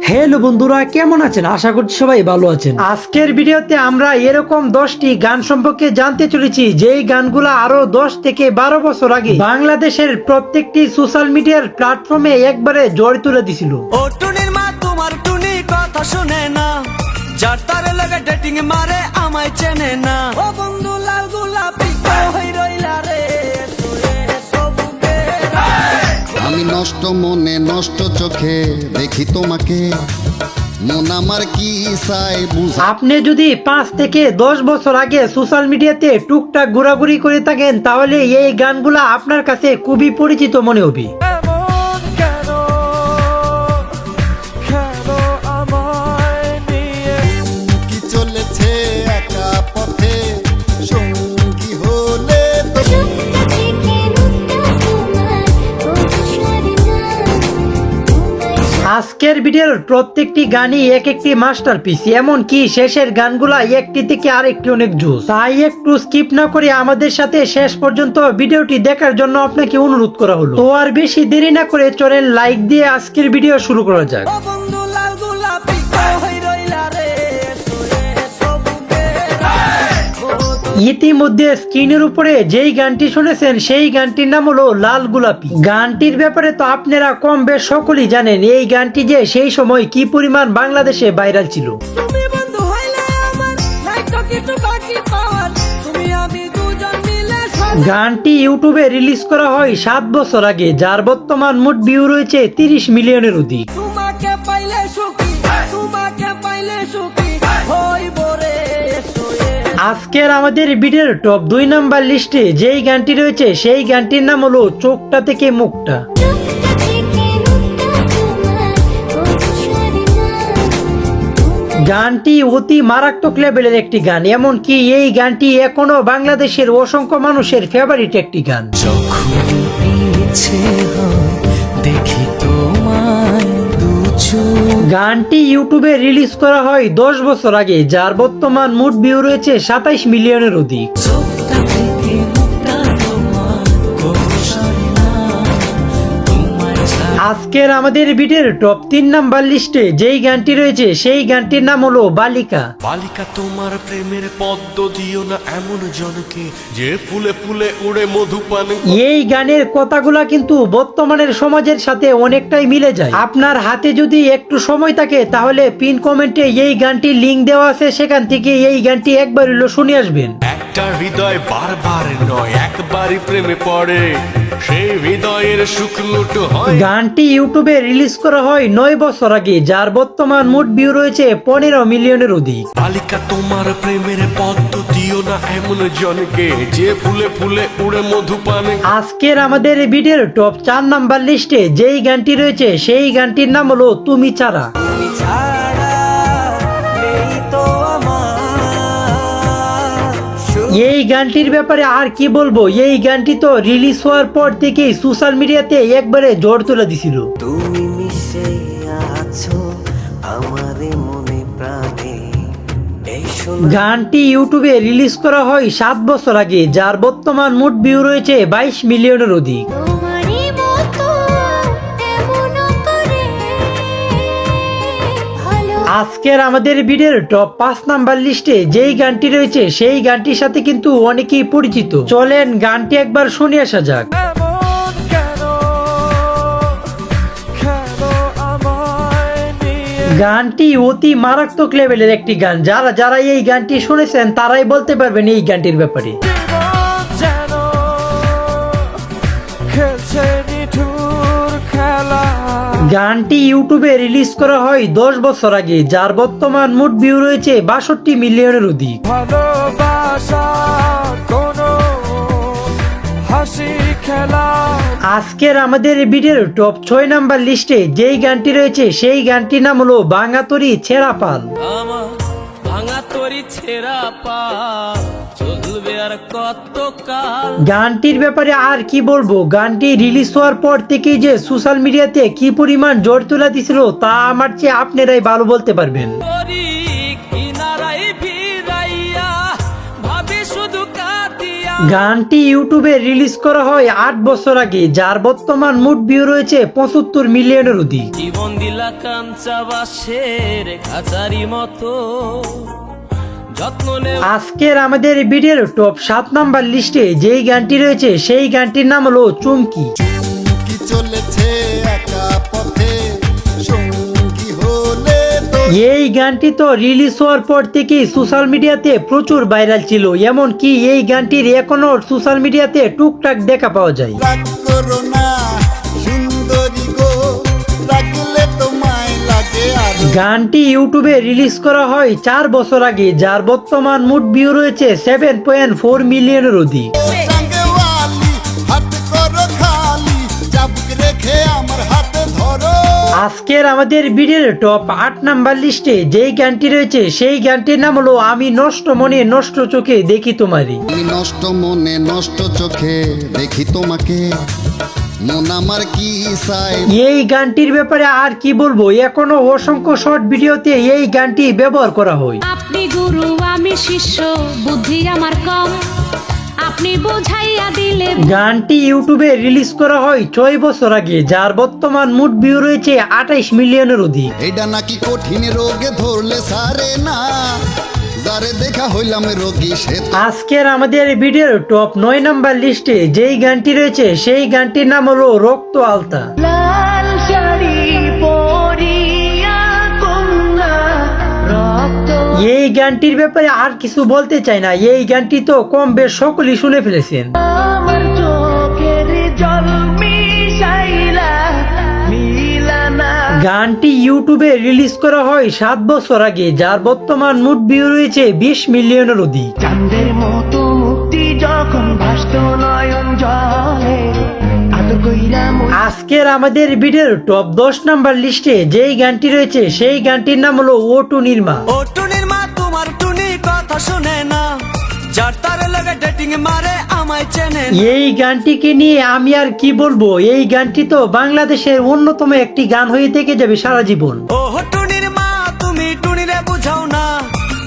Hello বন্ধুরা, কেমন আছেন? আশা করছি সবাই ভালো আছেন। আজকের ভিডিওতে আমরা এরকম 10টি গান সম্পর্কে জানতে চলেছি যেই গানগুলো আরো 10 থেকে 12 বছর আগে বাংলাদেশের প্রত্যেকটি সোশ্যাল মিডিয়ার প্ল্যাটফর্মে একবারে ঝড় তুলে দিছিল। ও টুনির মা তোমার টুনি কথা শুনে না, যার তারে লাগে ডেটিং মারে আমায় চেনে না। ও বন্ধু লাল গোলাপি হই রইলা রে, আমি নষ্ট মনে নষ্ট চোখে দেখি তোমাকে, মন আমার কি চাই বুঝা। আপনি যদি 5 থেকে 10 বছর আগে সোশ্যাল মিডিয়াতে টুকটাক ঘোরাঘুরি করে থাকেন তাহলে এই গানগুলা আপনার কাছে খুবই পরিচিত মনে হবে। এমন কেন কেন আমায় নিয়ে কি চলেছে একা পথে, সঙ্গী হলে তো আজকের ভিডিওর প্রত্যেকটি গানই এক একটি মাস্টারপিস, এমনকি শেষের গানগুলা একটি থেকে আরেকটি অনেক জোস। তাই একটু স্কিপ না করে আমাদের সাথে শেষ পর্যন্ত ভিডিওটি দেখার জন্য আপনাকে অনুরোধ করা হলো। তো আর বেশি দেরি না করে চলেন লাইক দিয়ে আজকের ভিডিও শুরু করা যাক। ও বন্ধু লাল গোলাপি হই রইলা রে, ইতিমধ্যে স্ক্রিনের উপরে যেই গানটি শুনেছেন সেই গানটির নাম হলো লাল গোলাপি। গানটির ব্যাপারে তো আপনারা কম বেশ সকলেই জানেন এই গানটি যে সেই সময় কি পরিমাণ বাংলাদেশে ভাইরাল ছিল। তুমি বন্ধু হইলে আমার নাই তো কিছু বাকি পাওয়ার, তুমি আমি দুজন মিলে গানটি ইউটিউবে রিলিজ করা হয় 7 বছর আগে, যার বর্তমান মোট ভিউ রয়েছে 30 মিলিয়নের অধিক। তোমাকে পাইলে সুখী, তোমাকে পাইলে সুখী হইব রে। আজকের আমাদের ভিডিওর টপ 2 নাম্বার লিস্টে যেই গানটি রয়েছে সেই গানটির নাম হলো চোখটা থেকে মুখটা। গানটি অতি মারাত্মক লেভেলের একটি গান, এমনকি এই গানটি এখনো বাংলাদেশের অসংখ্য মানুষের ফেভারিট একটি গান। যখন ইচ্ছে হয় দেখি তোমায় দু চোখ। গানটি ইউটিউবে রিলিজ করা হয় 10 বছর আগে, যার বর্তমান মোট ভিউ রয়েছে 27 মিলিয়নের অধিক। চোখটা থেকে মুখটা তোমার কোনো সরে না, তোমায় ছাড়া। আজকের আমাদের ভিডিওর টপ 3 নাম্বার লিস্টে যেই গানটি রয়েছে সেই গানটির নাম হলো বালিকা। বালিকা তোমার প্রেমের পদ্ম দিও না এমন জনকে, যে ফুলে ফুলে উড়ে মধু পান। এই গানের কথাগুলা কিন্তু বর্তমানের সমাজের সাথে অনেকটাই মিলে যায়। আপনার হাতে যদি একটু সময় থাকে তাহলে পিন কমেন্টে এই গানটির লিংক দেওয়া আছে, সেখান থেকে এই গানটি একবার হলো শুনে আসবেন। একটা হৃদয় বারবার নয় একবারই প্রেমে পড়ে, সেই হৃদয়ের সুখ লুট হয়। গানটি ইউটিউবে রিলিজ করা হয় 9 বছর আগে, যার বর্তমান মোট ভিউ রয়েছে 15 মিলিয়নের অধিক। বালিকা তোমার প্রেমের পদ্ম দিও না এমন জনকে, যে ফুলে ফুলে উড়ে মধু পান। আজকের আমাদের ভিডিওর টপ 4 নাম্বার লিস্টে যেই গানটি রয়েছে সেই গানটির নাম হলো তুমি ছাড়া। তুমি ছাড়া নেই তো আমার সুখ। এই গানটির ব্যাপারে আর কি বলবো, এই গানটি তো রিলিজ হওয়ার পর থেকেই সোশ্যাল মিডিয়াতে একবারে ঝড় তুলে দিছিল। তুমি মিশে আছো আমার মনে প্রাণে, এই শোনো গানটি ইউটিউবে রিলিজ করা হয় 7 বছর আগে, যার বর্তমান মোট ভিউ রয়েছে 22 মিলিয়নের অধিক। আজকের আমাদের ভিডিওর টপ 5 নাম্বার লিস্টে যেই গানটি রয়েছে সেই গানটির সাথে কিন্তু অনেকেই পরিচিত। চলেন গানটি একবার শুনে আসা যাক। এমন কেন কেন আমায় নিয়ে। গানটি অতি মারাত্মক লেভেলের একটি গান, যারা যারা এই গানটি শুনেছেন তারাই বলতে পারবেন এই গানটির ব্যাপারে। জীবন যেন খেলছে নিঠুর খেলা। গানটি ইউটিউবে রিলিজ করা হয় 10 বছর আগে, যার বর্তমান মোট ভিউ রয়েছে 62 মিলিয়নের অধিক। ভালোবাসা কোনো হাসি খেলা। আজকের আমাদের ভিডিওর টপ 6 নাম্বার লিস্টে যেই গানটি রয়েছে সেই গানটির নাম হলো ভাঙাতরি ছেঁড়া পাল। আমার ভাঙা তরি ছেঁড়া পা চলবে আর কত কাল। গানটির ব্যাপারে আর কি বলবো, গানটি রিলিজ হওয়ার পর থেকেই যে সোশ্যাল মিডিয়াতে কি পরিমাণ ঝড় তুলে দিছিল তা আমার চেয়ে আপনারাই ভালো বলতে পারবেন। তরি কিনারাই ভিড়াইয়া ভাবি শুধু কাঁদিয়া গানটি ইউটিউবে রিলিজ করা হয় 8 বছর আগে, যার বর্তমান মোট ভিউ রয়েছে 75 মিলিয়নের অধিক। জীবন দিলা কাঞ্চা বাসের খাঁচারি মতো যত্ন নে আজকের আমাদের ভিডিওর টপ 7 নাম্বার লিস্টে যেই গানটি রয়েছে সেই গানটির নাম হলো চুমকি। কি চলেছে একা পথে সঙ্গী হলে তো এই গানটি তো রিলিজ হওয়ার পর থেকেই সোশ্যাল মিডিয়াতে প্রচুর ভাইরাল ছিল, এমনকি এই গানটির এখনো সোশ্যাল মিডিয়াতে টুকটাক দেখা পাওয়া যায়। রাগ করো না সুন্দরী গো, রাখলে তোমায় লাগে আর গানটি ইউটিউবে রিলিজ করা হয় 4 বছর আগে, যার বর্তমান মোট ভিউ রয়েছে 7.4 মিলিয়নের অধিক। সঙ্গেওয়ালি হাত করো খালি চাবুক রেখে আমার হাতে ধরো। আজকের আমাদের ভিডিওর টপ 8 নাম্বার লিস্টে যেই গানটি রয়েছে সেই গানটির নাম হলো আমি নষ্ট মনে নষ্ট চোখে দেখি তোমারই। আমি নষ্ট মনে নষ্ট চোখে দেখি তোমাকে, মন আমার কি চাই। এই গানটির ব্যাপারে আর কি বলবো, এখনো অসংখ্য শর্ট ভিডিওতে এই গানটি ব্যবহার করা হয়। আপনি গুরু আমি শিষ্য বুদ্ধি আমার কম আপনি বোঝাইয়া দিলে গানটি ইউটিউবে রিলিজ করা হয় 6 বছর আগে, যার বর্তমান মোট ভিউ রয়েছে 28 মিলিয়নের অধিক। এটা নাকি কঠিন রোগে ধরলে সারে না, যারে দেখা হইলাম রোগী সে তো আজকের আমাদের ভিডিওর টপ 9 নাম্বার লিস্টে যেই গানটি রয়েছে সেই গানটির নাম হলো রক্ত আলতা। লাল শাড়ি পরিয়া কন্যা রক্ত এই গানটির ব্যাপারে আর কিছু বলতে চাই না, এই গানটি তো কম বেশ সকলেই শুনে ফেলেছেন। আমার চোখের জল মিশাইলা মিলানা গানটি ইউটিউবে রিলিজ করা হয় 7 বছর আগে, যার বর্তমান মোট ভিউ রয়েছে 20 মিলিয়নের অধিক। চাঁদের মতো মুক্তি যখন ভাসত নয়ন জলে আলো কইরা আজকের আমাদের ভিডিওর টপ 10 নাম্বার লিস্টে যেই গানটি রয়েছে সেই গানটির নাম হলো ও টুনির মা। ও টুনির মা তোমার টুনি কথা শুনে না, যার তার লগে ডেটিং মারে আমায় চেনে না। এই গানটিকে নিয়ে আমি আর কি বলবো, এই গানটি তো বাংলাদেশের অন্যতম একটি গান হয়ে থেকে যাবে সারা জীবন। ও টুনির মা তুমি টুনিরে বুঝাও না,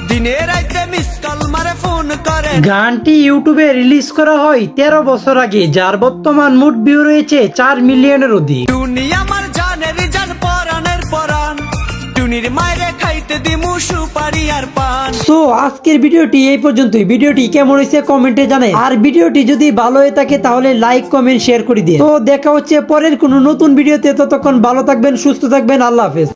দিনে রাইতে মিস কল মারে ফোন করে। গানটি ইউটিউবে রিলিজ করা হয় 13 বছর আগে, যার বর্তমান মোট ভিউ রয়েছে 4 মিলিয়নের অধিক। টুনি আমার জানের জান পরানের পরান, টুনির মায়েরে খাইতে দিমু সুপারি আর পান। সো আজকের ভিডিওটি এই পর্যন্তই। ভিডিওটি কেমন হয়েছে কমেন্টে জানাই, আর ভিডিওটি যদি ভালো হয়ে থাকে তাহলে লাইক কমেন্ট শেয়ার করে দিন। তো দেখা হচ্ছে পরের কোনো নতুন ভিডিওতে, ততক্ষণ ভালো থাকবেন সুস্থ থাকবেন, আল্লাহ হাফেজ।